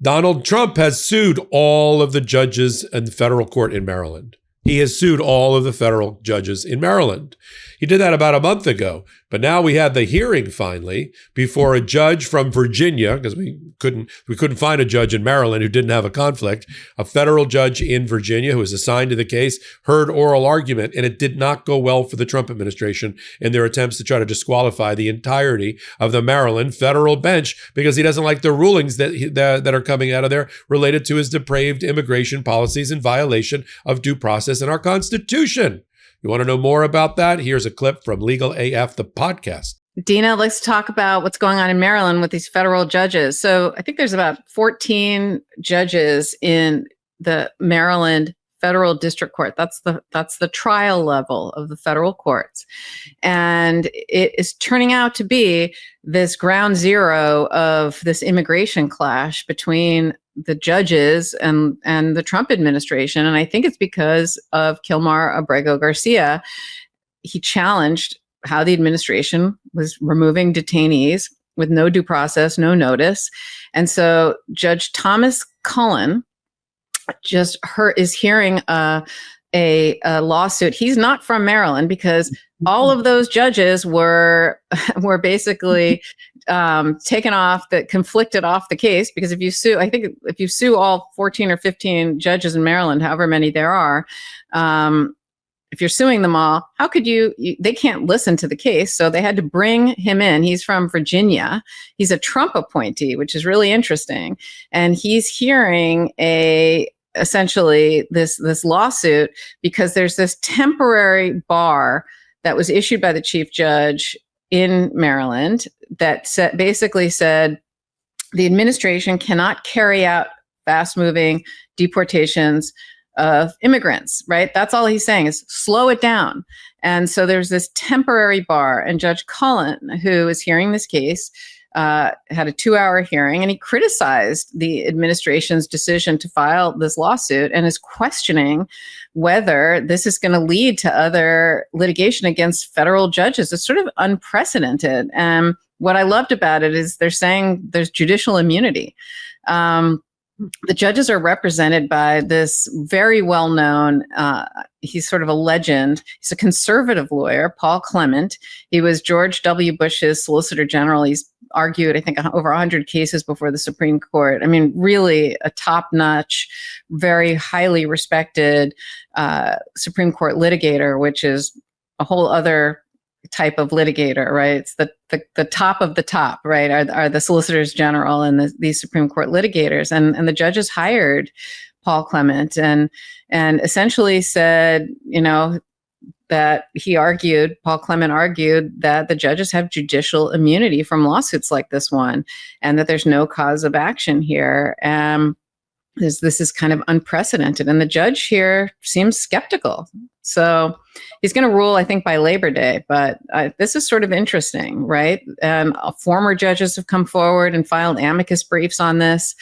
Donald Trump has sued all of the judges in the federal court in Maryland. He has sued all of the federal judges in Maryland. He did that about a month ago, but now we had the hearing finally before a judge from Virginia, because we couldn't find a judge in Maryland who didn't have a conflict. A federal judge in Virginia who was assigned to the case heard oral argument, and it did not go well for the Trump administration in their attempts to try to disqualify the entirety of the Maryland federal bench because he doesn't like the rulings that are coming out of there related to his depraved immigration policies in violation of due process in our Constitution. You want to know more about that? Here's a clip from Legal AF, the podcast. Dina, let's talk about what's going on in Maryland with these federal judges. So I think there's about 14 judges in the Maryland federal district court. That's the trial level of the federal courts. And it is turning out to be this ground zero of this immigration clash between the judges and the Trump administration. And I think it's because of Kilmar Abrego Garcia. He challenged how the administration was removing detainees with no due process, no notice. And so Judge Thomas Cullen is hearing a lawsuit. He's not from Maryland because all of those judges were basically taken off, conflicted off the case. Because if you sue all 14 or 15 judges in Maryland, however many there are, if you're suing them all, how could they can't listen to the case. So they had to bring him in. He's from Virginia. He's a Trump appointee, which is really interesting. And he's hearing essentially this lawsuit because there's this temporary bar that was issued by the chief judge in Maryland that basically said the administration cannot carry out fast-moving deportations of immigrants, right? That's all he's saying is slow it down. And so there's this temporary bar, and Judge Cullen, who is hearing this case, had a 2-hour hearing, and he criticized the administration's decision to file this lawsuit and is questioning whether this is going to lead to other litigation against federal judges. It's sort of unprecedented. And what I loved about it is they're saying there's judicial immunity. The judges are represented by this very well-known, he's sort of a legend. He's a conservative lawyer, Paul Clement. He was George W. Bush's Solicitor General. He's argued, I think, over 100 cases before the Supreme Court. I mean, really a top-notch, very highly respected Supreme Court litigator, which is a whole other type of litigator, right? It's the top of the top, right? Are the solicitors general and these Supreme Court litigators, and the judges hired Paul Clement and essentially said, that Paul Clement argued that the judges have judicial immunity from lawsuits like this one, and that there's no cause of action here. This is kind of unprecedented, and the judge here seems skeptical. So he's going to rule, I think, by Labor Day. But this is sort of interesting, right? Former judges have come forward and filed amicus briefs on this,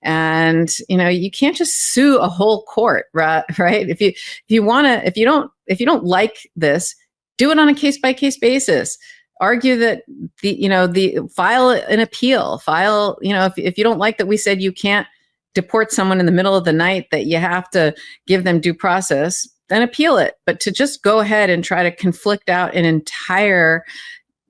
and you can't just sue a whole court, right? If you don't like this, do it on a case by case basis. Argue that file an appeal. If you don't like that we said you can't deport someone in the middle of the night, that you have to give them due process, then appeal it. But to just go ahead and try to conflict out an entire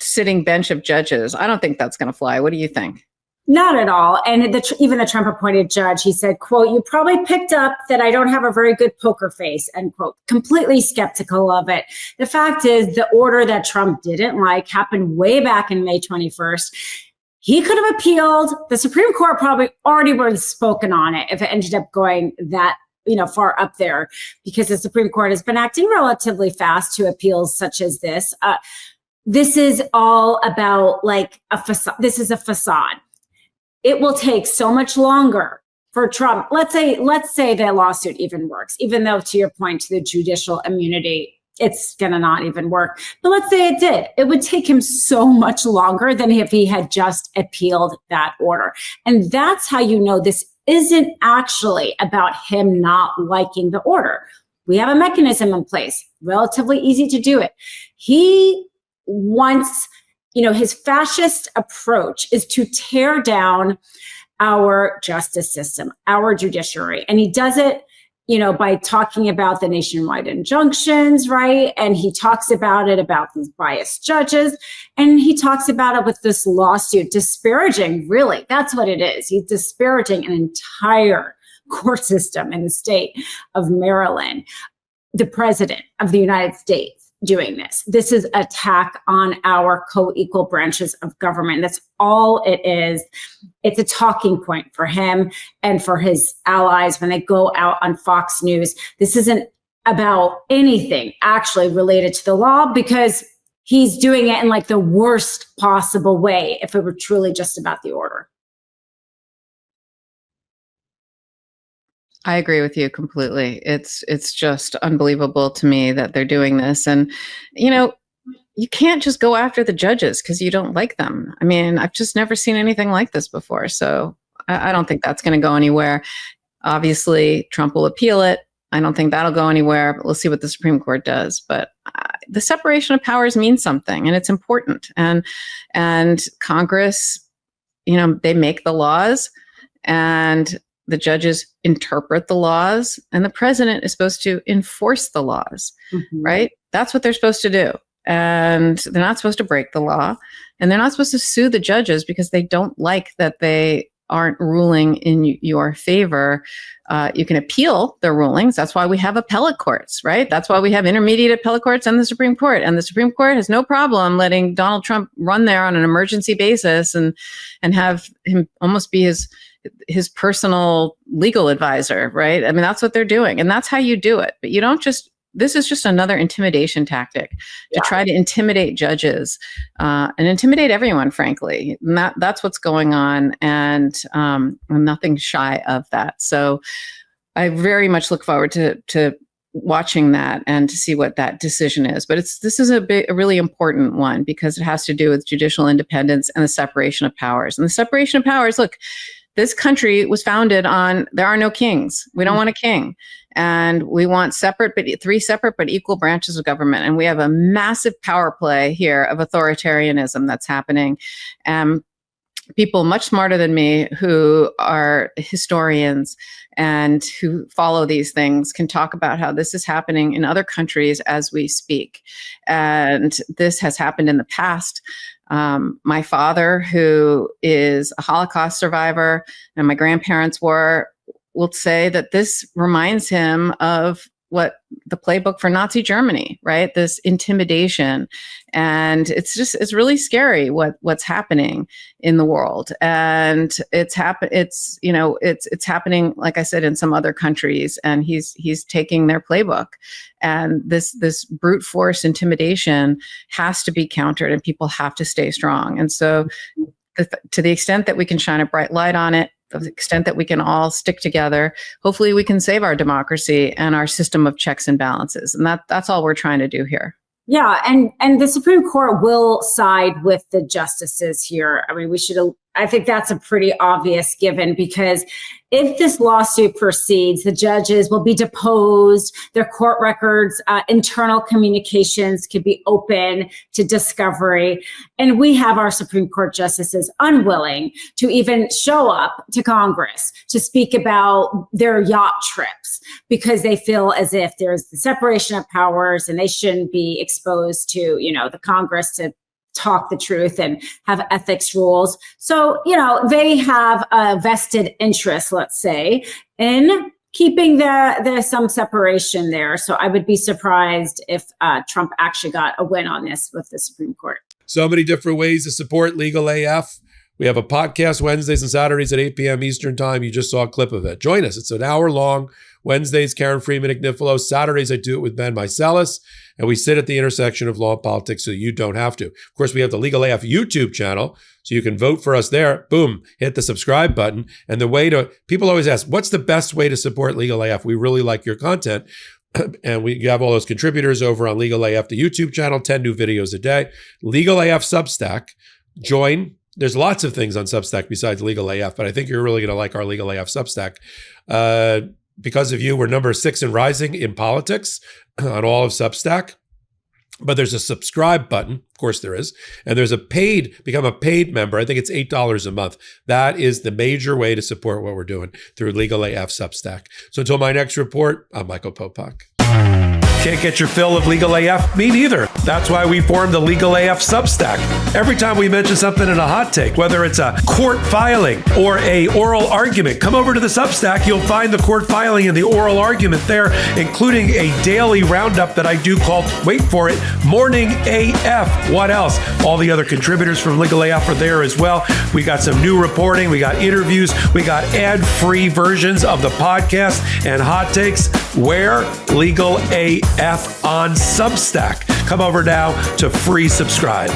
sitting bench of judges, I don't think that's going to fly. What do you think? Not at all. And even the Trump appointed judge, he said, quote, "You probably picked up that I don't have a very good poker face," end quote. Completely skeptical of it. The fact is, the order that Trump didn't like happened way back in May 21st. He could have appealed. The Supreme Court probably already would have spoken on it if it ended up going that far up there, because the Supreme Court has been acting relatively fast to appeals such as this. This is all about like a facade. This is a facade. It will take so much longer for Trump. Let's say the lawsuit even works, even though, to your point, to the judicial immunity, it's going to not even work. But let's say it did. It would take him so much longer than if he had just appealed that order. And that's how you know this isn't actually about him not liking the order. We have a mechanism in place, relatively easy to do it. He wants, his fascist approach is to tear down our justice system, our judiciary. And he does it, by talking about the nationwide injunctions, right? And he talks about it about these biased judges. And he talks about it with this lawsuit, disparaging, really, that's what it is. He's disparaging an entire court system in the state of Maryland, the president of the United States doing this. This is attack on our co-equal branches of government. That's all it is. It's a talking point for him and for his allies when they go out on Fox News. This isn't about anything actually related to the law, because he's doing it in like the worst possible way if it were truly just about the order. I agree with you completely. It's just unbelievable to me that they're doing this. And, you can't just go after the judges because you don't like them. I mean, I've just never seen anything like this before. So I don't think that's going to go anywhere. Obviously, Trump will appeal it. I don't think that'll go anywhere, but we'll see what the Supreme Court does. But the separation of powers means something, and it's important. And Congress, they make the laws, and the judges interpret the laws, and the president is supposed to enforce the laws, right? That's what they're supposed to do. And they're not supposed to break the law, and they're not supposed to sue the judges because they don't like that they aren't ruling in your favor. You can appeal their rulings. That's why we have appellate courts, right? That's why we have intermediate appellate courts and the Supreme Court. And the Supreme Court has no problem letting Donald Trump run there on an emergency basis and have him almost be his personal legal advisor, right? I mean, that's what they're doing. And that's how you do it. But you don't just, this is just another intimidation tactic to try to intimidate judges and intimidate everyone, frankly. And that's what's going on. And I'm nothing shy of that. So I very much look forward to watching that and to see what that decision is. But this is a really important one because it has to do with judicial independence and the separation of powers. And the separation of powers, look, this country was founded on there are no kings. We don't want a king. And we want three separate but equal branches of government. And we have a massive power play here of authoritarianism that's happening. People much smarter than me who are historians and who follow these things can talk about how this is happening in other countries as we speak. And this has happened in the past. My father, who is a Holocaust survivor, and my grandparents will say that this reminds him of what the playbook for Nazi Germany, right? This intimidation. And it's really scary what's happening in the world. And it's happening, like I said, in some other countries, and he's taking their playbook. And this brute force intimidation has to be countered, and people have to stay strong. And so to the extent that we can shine a bright light on it, to the extent that we can all stick together, hopefully we can save our democracy and our system of checks and balances. And that's all we're trying to do here. Yeah, and the Supreme Court will side with the justices here. I mean, I think that's a pretty obvious given, because if this lawsuit proceeds, the judges will be deposed, their court records, internal communications could be open to discovery. And we have our Supreme Court justices unwilling to even show up to Congress to speak about their yacht trips, because they feel as if there's the separation of powers and they shouldn't be exposed to, the Congress to talk the truth and have ethics rules. So, they have a vested interest, let's say, in keeping there's some separation there. So I would be surprised if Trump actually got a win on this with the Supreme Court. So many different ways to support Legal AF. We have a podcast Wednesdays and Saturdays at 8 p.m. Eastern Time. You just saw a clip of it. Join us. It's an hour long. Wednesdays, Karen Friedman, Agnifilo. Saturdays, I do it with Ben Mycelis. And we sit at the intersection of law and politics so you don't have to. Of course, we have the Legal AF YouTube channel, so you can vote for us there. Boom, hit the subscribe button. And people always ask, what's the best way to support Legal AF? We really like your content. And we have all those contributors over on Legal AF, the YouTube channel, 10 new videos a day. Legal AF Substack. Join. There's lots of things on Substack besides Legal AF, but I think you're really going to like our Legal AF Substack. Because of you, we're number 6 and rising in politics on all of Substack. But there's a subscribe button, of course there is, and there's become a paid member. I think it's $8 a month. That is the major way to support what we're doing through Legal AF Substack. So until my next report, I'm Michael Popok. Can't get your fill of Legal AF? Me neither. That's why we formed the Legal AF Substack. Every time we mention something in a hot take, whether it's a court filing or a oral argument, come over to the Substack. You'll find the court filing and the oral argument there, including a daily roundup that I do called, wait for it, Morning AF. What else? All the other contributors from Legal AF are there as well. We got some new reporting. We got interviews. We got ad-free versions of the podcast and hot takes. Where? Legal AF on Substack. Come over now to free subscribe.